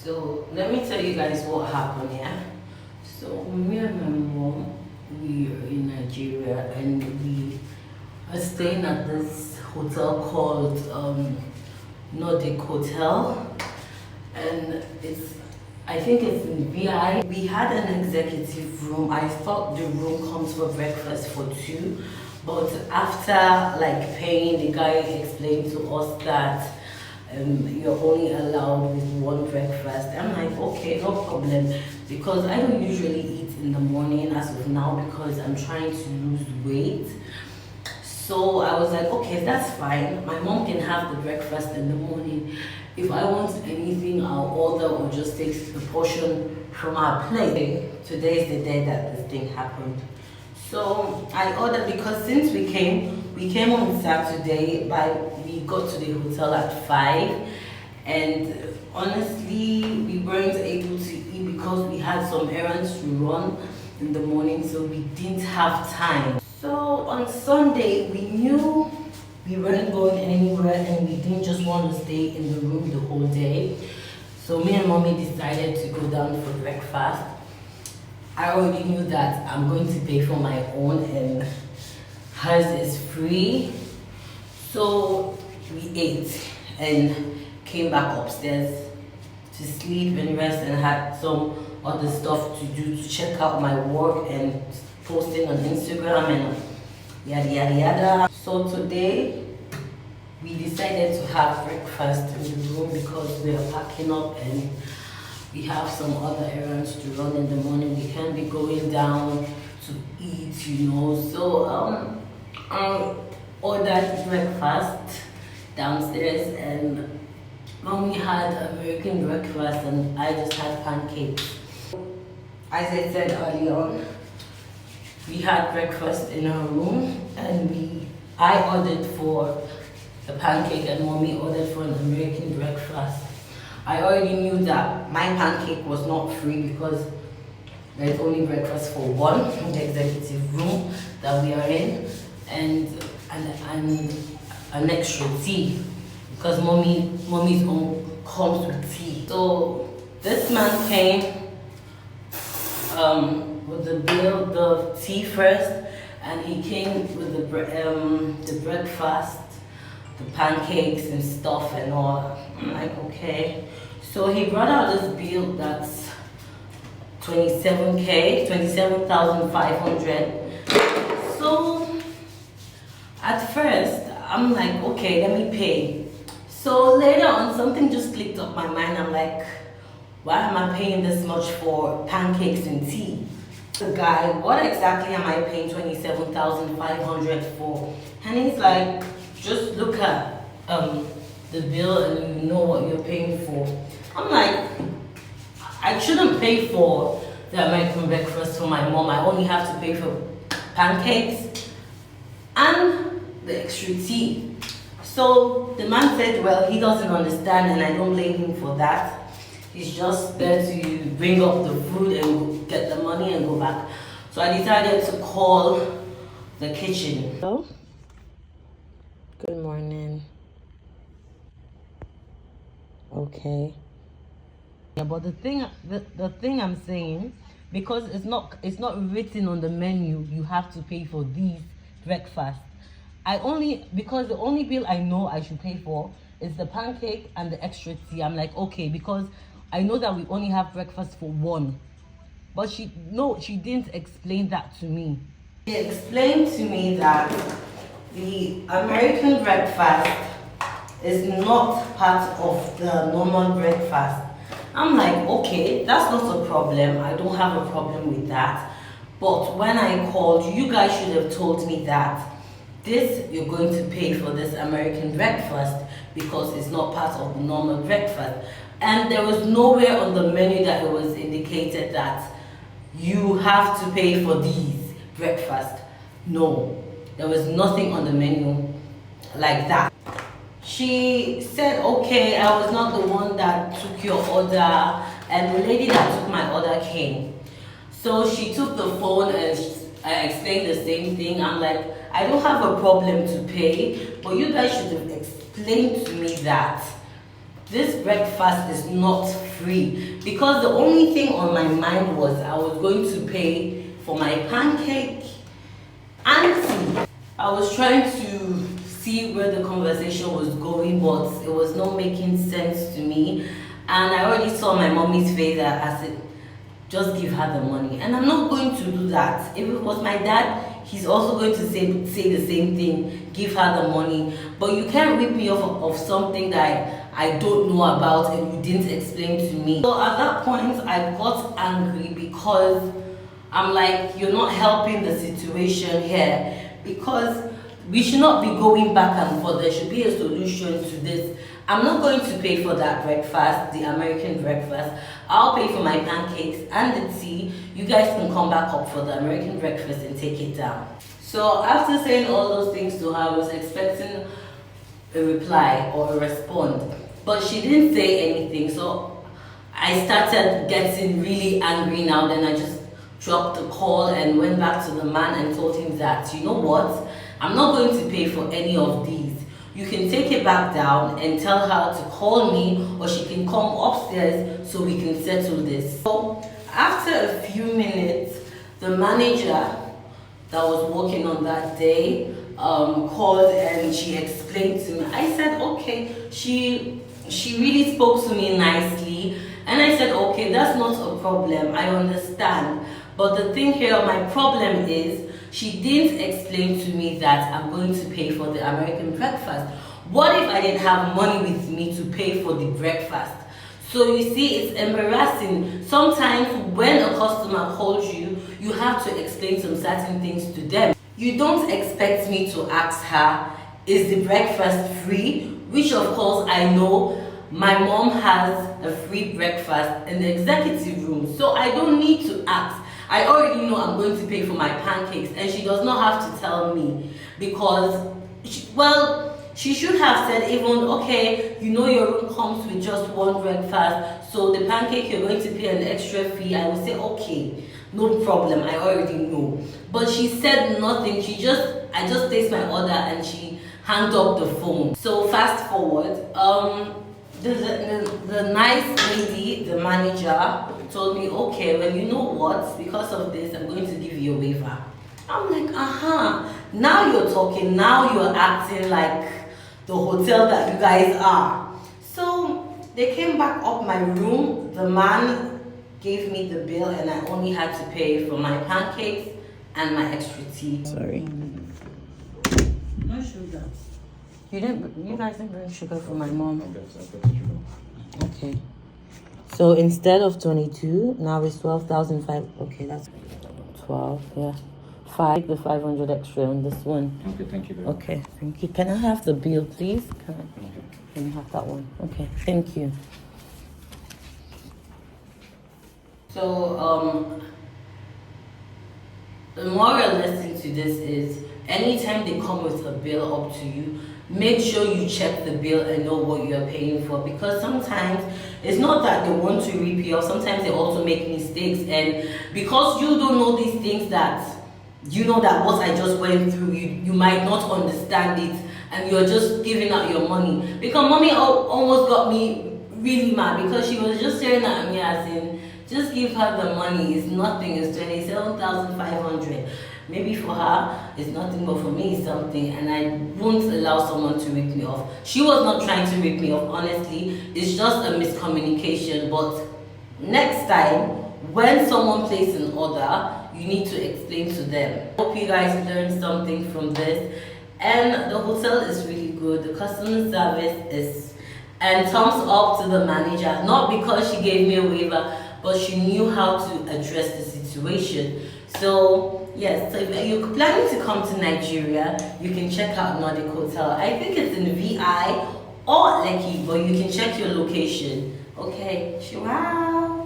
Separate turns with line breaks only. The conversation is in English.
So let me tell you guys what happened here. So me and my mom, we are in Nigeria and we are staying at this hotel called Nordic Hotel, and I think it's in VI. We had an executive room. I thought the room comes for breakfast for two, but after like paying, the guy explained to us that you're only allowed with one breakfast. I'm like, okay, no problem, because I don't usually eat in the morning as of now because I'm trying to lose weight. So I was like, okay, that's fine. My mom can have the breakfast in the morning. If I want anything, I'll order or just take the portion from our plate. Today is the day that this thing happened. So I ordered, because since we came on Saturday, we got to the hotel at 5, and honestly we weren't able to eat because we had some errands to run in the morning, so we didn't have time. So on Sunday we knew we weren't going anywhere and we didn't just want to stay in the room the whole day. So me and mommy decided to go down for breakfast. I already knew that I'm going to pay for my own and hers is free. So we ate and came back upstairs to sleep and rest, and had some other stuff to do, to check out my work and posting on Instagram and yada yada yada. So today we decided to have breakfast in the room because we are packing up and we have some other errands to run in the morning. We can't be going down to eat, you know. So I ordered breakfast downstairs, and mommy had American breakfast and I just had pancakes. As I said earlier on, we had breakfast in our room, and I ordered for the pancake and mommy ordered for an American breakfast. I already knew that my pancake was not free because there's only breakfast for one in the executive room that we are in, and an extra tea because mommy's own comes with tea. So this man came with the bill, the tea first, and he came with the breakfast, the pancakes and stuff and all. I'm like, okay. So he brought out this bill that's 27,500. So at first I'm like, okay, let me pay. So later on something just clicked up my mind. I'm like, why am I paying this much for pancakes and tea? The guy, what exactly am I paying 27,500 for? And he's like, just look at the bill and you know what you're paying for. I'm like, I shouldn't pay for the American breakfast for my mom. I only have to pay for pancakes and the extra tea. So the man said, well, he doesn't understand, and I don't blame him for that. He's just there to bring up the food and get the money and go back. So I decided to call the kitchen. Hello? Good morning. Okay. Yeah, but the thing I'm saying, because it's not written on the menu you have to pay for these breakfast. Because the only bill I know I should pay for is the pancake and the extra tea. I'm like, okay, because I know that we only have breakfast for one. But she didn't explain that to me. She explained to me that the American breakfast is not part of the normal breakfast. I'm like, okay, that's not a problem. I don't have a problem with that. But when I called, you guys should have told me that you're going to pay for this American breakfast because it's not part of the normal breakfast. And there was nowhere on the menu that it was indicated that you have to pay for these breakfast. No, there was nothing on the menu like that. She said, okay, I was not the one that took your order, and the lady that took my order came. So she took the phone and I explained the same thing. I'm like, I don't have a problem to pay, but you guys should have explained to me that this breakfast is not free, because the only thing on my mind was I was going to pay for my pancake and tea. I was trying to see where the conversation was going, but it was not making sense to me, and I already saw my mommy's face that I said, just give her the money. And I'm not going to do that. If it was my dad, he's also going to say the same thing, give her the money. But you can't rip me off of something that I don't know about and you didn't explain to me. So at that point, I got angry, because I'm like, you're not helping the situation here, because we should not be going back and forth. There should be a solution to this. I'm not going to pay for that breakfast, the American breakfast. I'll pay for my pancakes and the tea. You guys can come back up for the American breakfast and take it down. So after saying all those things to her, I was expecting a reply or a response, but she didn't say anything. So I started getting really angry now. Then I just dropped the call and went back to the man and told him that, you know what, I'm not going to pay for any of these. You can take it back down and tell her to call me, or she can come upstairs so we can settle this. So after a few minutes, the manager that was working on that day called and she explained to me. I said, okay, she really spoke to me nicely, and I said, okay, that's not a problem, I understand. But the thing here, my problem is, she didn't explain to me that I'm going to pay for the American breakfast. What if I didn't have money with me to pay for the breakfast? So you see, it's embarrassing. Sometimes when a customer calls you, you have to explain some certain things to them. You don't expect me to ask her, is the breakfast free? Which of course I know my mom has a free breakfast in the executive room, so I don't need to ask. I already know I'm going to pay for my pancakes, and she does not have to tell me, because, she should have said even, okay, you know your room comes with just one breakfast, so the pancake you're going to pay an extra fee. I would say, okay, no problem, I already know. But she said nothing. I just placed my order and she hung up the phone. So fast forward, the nice lady, the manager, told me, okay, well, you know what, because of this, I'm going to give you a waiver. I'm like, now you're talking, now you're acting like the hotel that you guys are. So they came back up my room, the man gave me the bill, and I only had to pay for my pancakes and my extra tea. Sorry. No sugar. You guys didn't bring sugar for my mom. Okay. So instead of 22, now it's 12,005. Okay, that's 12, yeah. the 500 extra on this one.
Okay, thank you very much.
Okay, thank you. Can I have the bill, please? Can you have that one? Okay, thank you. So, the moral lesson to this is, anytime they come with a bill up to you, make sure you check the bill and know what you're paying for, because sometimes it's not that they want to rip you off, sometimes they also make mistakes, and because you don't know these things, that you know that what I just went through, you might not understand it, and you're just giving out your money. Because mommy almost got me really mad, because she was just staring at me as in, just give her the money, it's nothing, it's 27,500. Maybe for her, it's nothing, but for me, it's something, and I won't allow someone to rip me off. She was not trying to rip me off, honestly. It's just a miscommunication, but next time, when someone places an order, you need to explain to them. Hope you guys learned something from this. And the hotel is really good. The customer service is, and thumbs up to the manager, not because she gave me a waiver, but she knew how to address the situation. So yes, so if you're planning to come to Nigeria, you can check out Nordic Hotel. I think it's in VI or Lekki, but you can check your location. Okay, wow.